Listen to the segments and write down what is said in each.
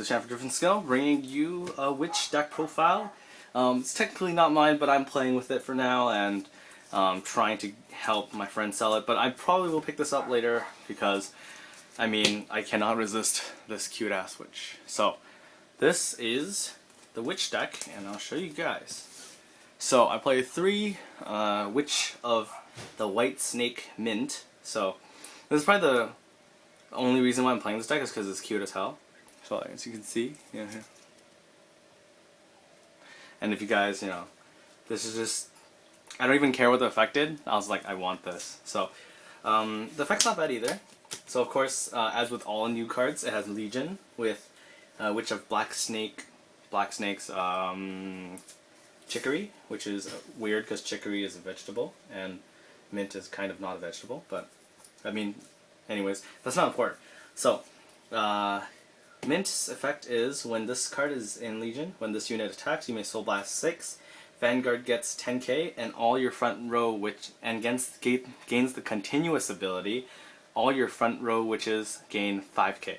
This is Channel for Different Skill, bringing you a witch deck profile. It's technically not mine, but I'm playing with it for now and trying to help my friend sell it. But I probably will pick this up later because, I mean, I cannot resist this cute-ass witch. So, this is the witch deck, and I'll show you guys. So, I play 3 Witch of the White Snake Mint. So, this is probably the only reason why I'm playing this deck is because it's cute as hell. So as you can see, yeah. And if you guys, this is just, I don't even care what the effect did. I was like, I want this. So, the effect's not bad either. So of course, as with all new cards, it has Legion with Witch of Black Snake's Chicory, which is weird because chicory is a vegetable and mint is kind of not a vegetable. But I mean, anyways, that's not important. So, Mint's effect is, when this card is in Legion, when this unit attacks, you may Soul Blast 6, Vanguard gets 10k, and all your front row gains the continuous ability, all your front row witches gain 5k.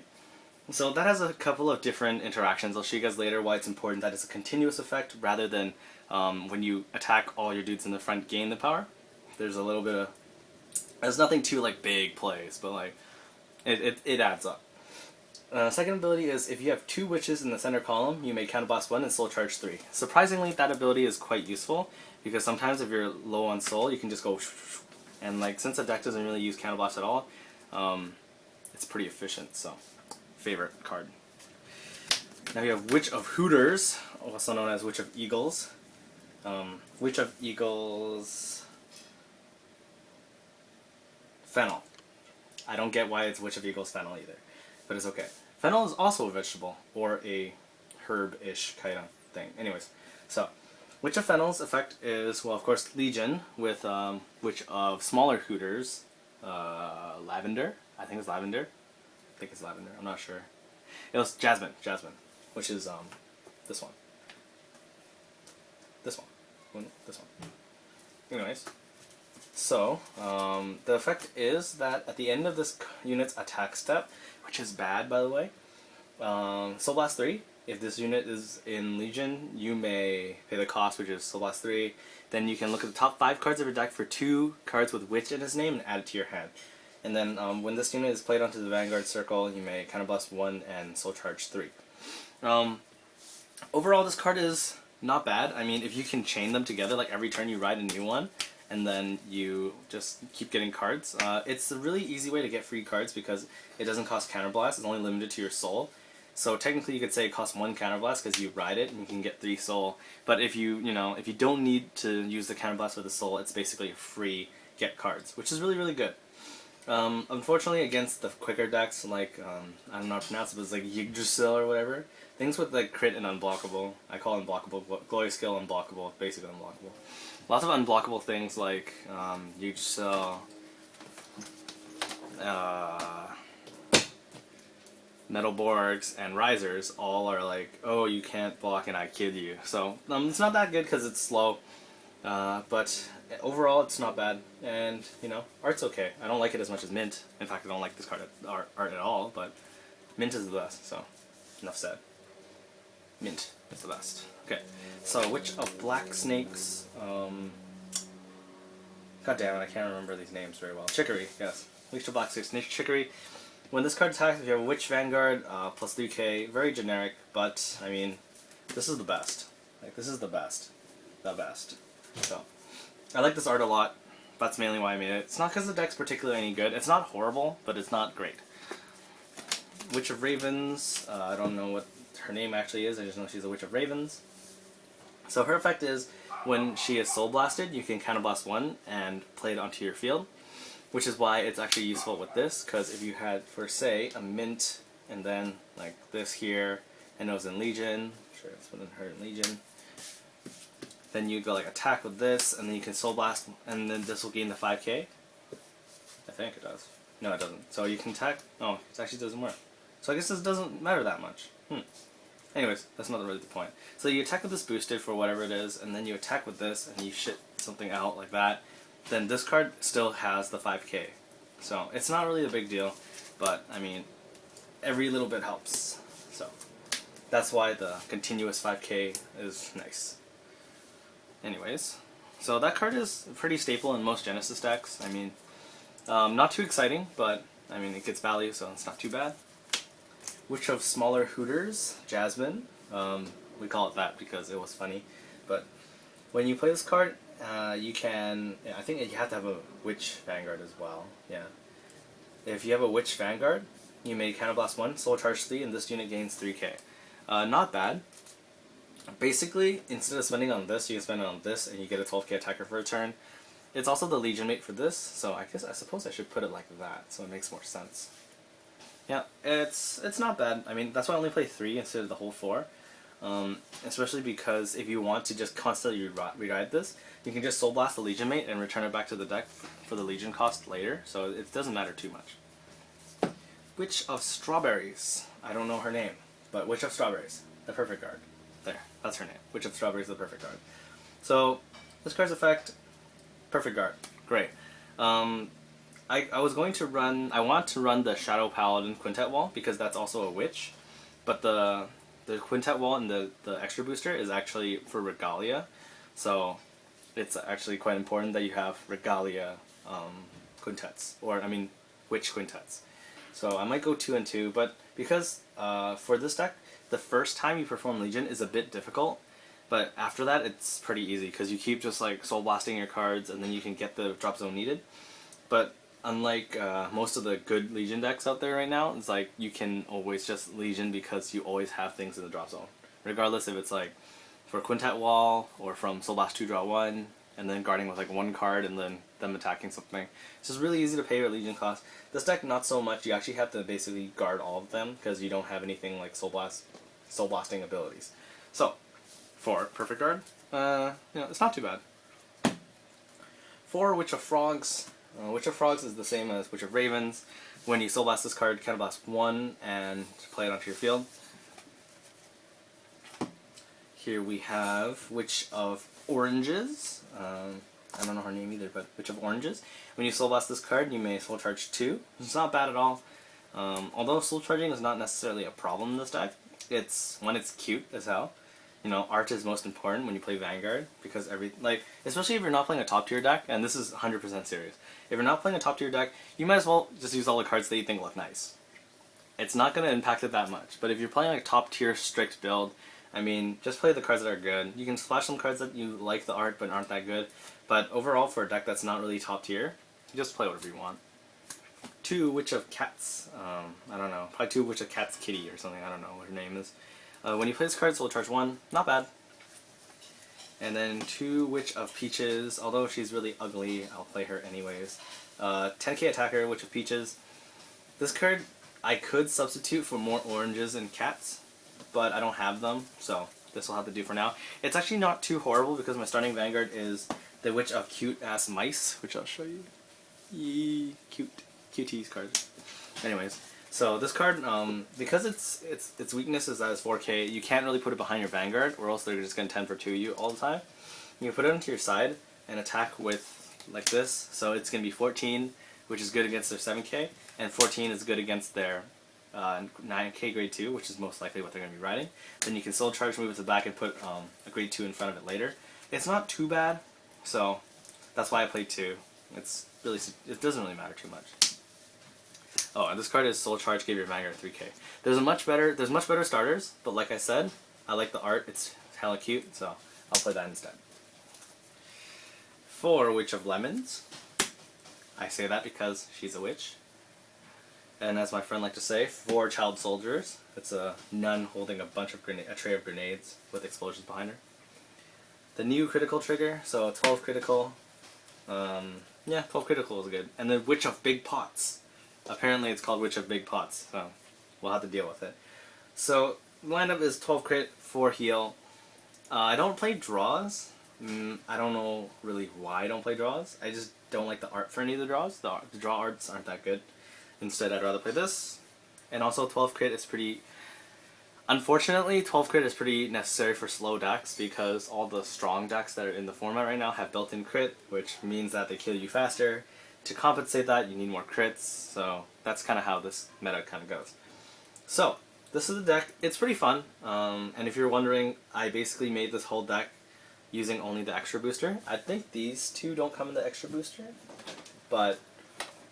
So that has a couple of different interactions. I'll show you guys later why it's important that it's a continuous effect rather than when you attack all your dudes in the front gain the power. There's a little bit of, there's nothing too like big plays, but like it adds up. Second ability is, if you have 2 witches in the center column, you may counterblast 1 and soul charge 3. Surprisingly, that ability is quite useful, because sometimes if you're low on soul, you can just go, and like, since the deck doesn't really use counterblast at all, it's pretty efficient, so, favorite card. Now you have Witch of Hooters, also known as Witch of Eagles. Witch of Eagles... Fennel. I don't get why it's Witch of Eagles Fennel either, but it's okay. Fennel is also a vegetable, or a herb-ish kind of thing. Anyways, so, Witch of Fennel's effect is, well, of course, Legion, with Witch of Smaller Hooters, Lavender, I think it's Lavender, I'm not sure. It was Jasmine, which is, this one. This one. Anyways, so, the effect is that at the end of this unit's attack step, which is bad, by the way, Soul Blast 3, if this unit is in Legion, you may pay the cost, which is Soul Blast 3. Then you can look at the top 5 cards of your deck for 2 cards with Witch in its name and add it to your hand. And then when this unit is played onto the Vanguard circle, you may counterblast 1 and Soul Charge 3. Overall, this card is not bad. I mean, if you can chain them together, like every turn you ride a new one, and then you just keep getting cards. It's a really easy way to get free cards because it doesn't cost counterblast. It's only limited to your soul. So technically you could say it costs 1 counterblast because you ride it and you can get 3 soul. But if you don't need to use the counterblast with the soul, it's basically a free get cards, which is really, really good. Unfortunately, against the quicker decks, like, I don't know how to pronounce it, but it's like Yggdrasil or whatever, things with like crit and unblockable, I call unblockable, glory skill unblockable, basically unblockable. Lots of unblockable things like Yggdrasil, Metalborgs, and Risers all are like, oh, you can't block and I kill you. So it's not that good because it's slow, but overall it's not bad, and art's okay. I don't like it as much as Mint. In fact, I don't like this card art at all, but Mint is the best, so enough said. Mint is the best. Okay, so Witch of Black Snakes, god damn it, I can't remember these names very well. Chicory, yes. Witch of Black Snakes, Chicory. When this card attacks, if you have a Witch Vanguard, plus 3k, very generic, but, I mean, this is the best. Like, this is the best. The best. So, I like this art a lot. That's mainly why I made it. It's not because the deck's particularly any good. It's not horrible, but it's not great. Witch of Ravens, I don't know what her name actually is, I just know she's a Witch of Ravens. So her effect is, when she is Soul Blasted, you can counterblast 1 and play it onto your field, which is why it's actually useful with this, because if you had, for say, a Mint, and then like this here, and it was in Legion, sure it's within her in Legion, then you go like attack with this, and then you can Soul Blast, and then this will gain the 5k. I think it does. No, it doesn't. So you can attack, oh, it actually doesn't work. So I guess this doesn't matter that much. Anyways, that's not really the point. So you attack with this boosted for whatever it is, and then you attack with this, and you shit something out like that. Then this card still has the 5k. So it's not really a big deal, but I mean, every little bit helps. So that's why the continuous 5k is nice. Anyways, so that card is pretty staple in most Genesis decks. I mean, not too exciting, but I mean it gets value, so it's not too bad. Witch of Smaller Hooters, Jasmine. We call it that because it was funny. But when you play this card, you can... I think you have to have a Witch Vanguard as well. Yeah. If you have a Witch Vanguard, you may Counterblast 1, Soul Charge 3, and this unit gains 3k. Not bad. Basically, instead of spending on this, you can spend it on this, and you get a 12k attacker for a turn. It's also the Legion mate for this, so I suppose I should put it like that, so it makes more sense. Yeah, it's not bad. I mean, that's why I only play 3 instead of the whole 4. Especially because if you want to just constantly reride this, you can just Soul Blast the Legion mate and return it back to the deck for the Legion cost later, so it doesn't matter too much. Witch of Strawberries. I don't know her name, but Witch of Strawberries, the perfect card. There, that's her name. Witch of Strawberries, the perfect card. So, this card's effect, perfect card. Great. I was going to run... I want to run the Shadow Paladin Quintet Wall because that's also a Witch, but the Quintet Wall and the extra booster is actually for Regalia, so it's actually quite important that you have Regalia quintets, or I mean Witch quintets. So I might go 2 and 2, but because for this deck, the first time you perform Legion is a bit difficult, but after that it's pretty easy because you keep just like Soul Blasting your cards and then you can get the drop zone needed. But unlike most of the good Legion decks out there right now, it's like you can always just Legion because you always have things in the drop zone. Regardless if it's like for Quintet Wall or from Soul Blast 2 draw 1 and then guarding with like 1 card and then them attacking something. It's just really easy to pay your Legion cost. This deck not so much. You actually have to basically guard all of them because you don't have anything like Soul Blasting abilities. So, for perfect guard, it's not too bad. For Witch of Frogs. Witch of Frogs is the same as Witch of Ravens. When you Soul Blast this card, Counterblast 1 and play it onto your field. Here we have Witch of Oranges. I don't know her name either, but Witch of Oranges. When you Soul Blast this card, you may Soul Charge 2. It's not bad at all. Although Soul Charging is not necessarily a problem in this deck, it's cute as hell. You know, art is most important when you play Vanguard, because especially if you're not playing a top tier deck, and this is 100% serious. If you're not playing a top tier deck, you might as well just use all the cards that you think look nice. It's not going to impact it that much, but if you're playing like top tier strict build, I mean, just play the cards that are good. You can splash some cards that you like the art but aren't that good, but overall for a deck that's not really top tier, you just play whatever you want. 2 Witch of Cats, I don't know, probably 2 Witch of Cats Kitty or something, I don't know what her name is. When you play this card, Soul Charge 1, not bad. And then 2 Witch of Peaches, although she's really ugly, I'll play her anyways. 10k attacker, Witch of Peaches. This card, I could substitute for more oranges and cats, but I don't have them, so this will have to do for now. It's actually not too horrible because my starting Vanguard is the Witch of Cute-Ass Mice, which I'll show you. Yee, cuties cards. Anyways. So this card, because its weakness is that it's 4k, you can't really put it behind your Vanguard, or else they're just going to 10 for 2 you all the time. You can put it onto your side and attack with like this, so it's going to be 14, which is good against their 7k, and 14 is good against their 9k grade 2, which is most likely what they're going to be riding. Then you can Soul Charge, move it to the back, and put a grade 2 in front of it later. It's not too bad, so that's why I played 2. It doesn't really matter too much. Oh, and this card is Soul Charge, gave your Vanguard 3k. There's much better starters, but like I said, I like the art, it's hella cute, so I'll play that instead. 4 Witch of Lemons. I say that because she's a witch. And as my friend liked to say, 4 Child Soldiers. It's a nun holding a tray of grenades with explosions behind her. The new critical trigger, so 12 critical. Yeah, 12 critical is good. And then Witch of Big Pots. Apparently it's called Witch of Big Pots, so we'll have to deal with it. So, lineup is 12 crit, 4 heal. I don't play draws. I don't know really why I don't play draws. I just don't like the art for any of the draws. The draw arts aren't that good. Instead, I'd rather play this. And also 12 crit is pretty... Unfortunately, 12 crit is pretty necessary for slow decks because all the strong decks that are in the format right now have built-in crit, which means that they kill you faster. To compensate that, you need more crits, so that's kind of how this meta kind of goes. So, this is the deck. It's pretty fun. And if you're wondering, I basically made this whole deck using only the extra booster. I think these two don't come in the extra booster, but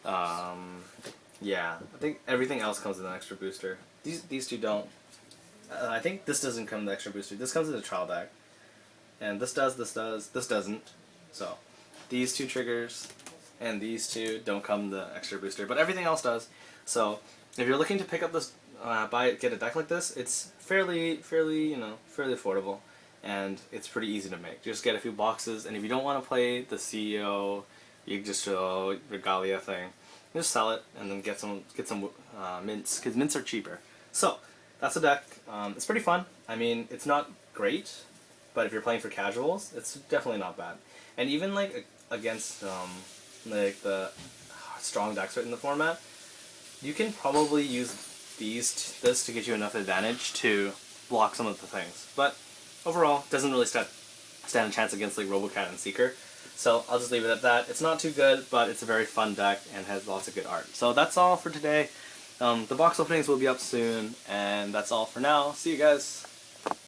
yeah, I think everything else comes in the extra booster. These two don't. I think this doesn't come in the extra booster. This comes in the trial deck, and this doesn't. So these two triggers and these two don't come in the extra booster, but everything else does. So if you're looking to pick up this, get a deck like this, it's fairly affordable, and it's pretty easy to make. Just get a few boxes, and if you don't want to play the CEO, you just Regalia thing, just sell it and then get some mints, because mints are cheaper. So that's the deck. It's pretty fun. I mean, it's not great, but if you're playing for casuals, it's definitely not bad. And even like against like the strong decks in the format, you can probably use this to get you enough advantage to block some of the things. But overall, doesn't really stand a chance against like Robocat and Seeker. So I'll just leave it at that. It's not too good, but it's a very fun deck and has lots of good art. So that's all for today. The box openings will be up soon, and that's all for now. See you guys.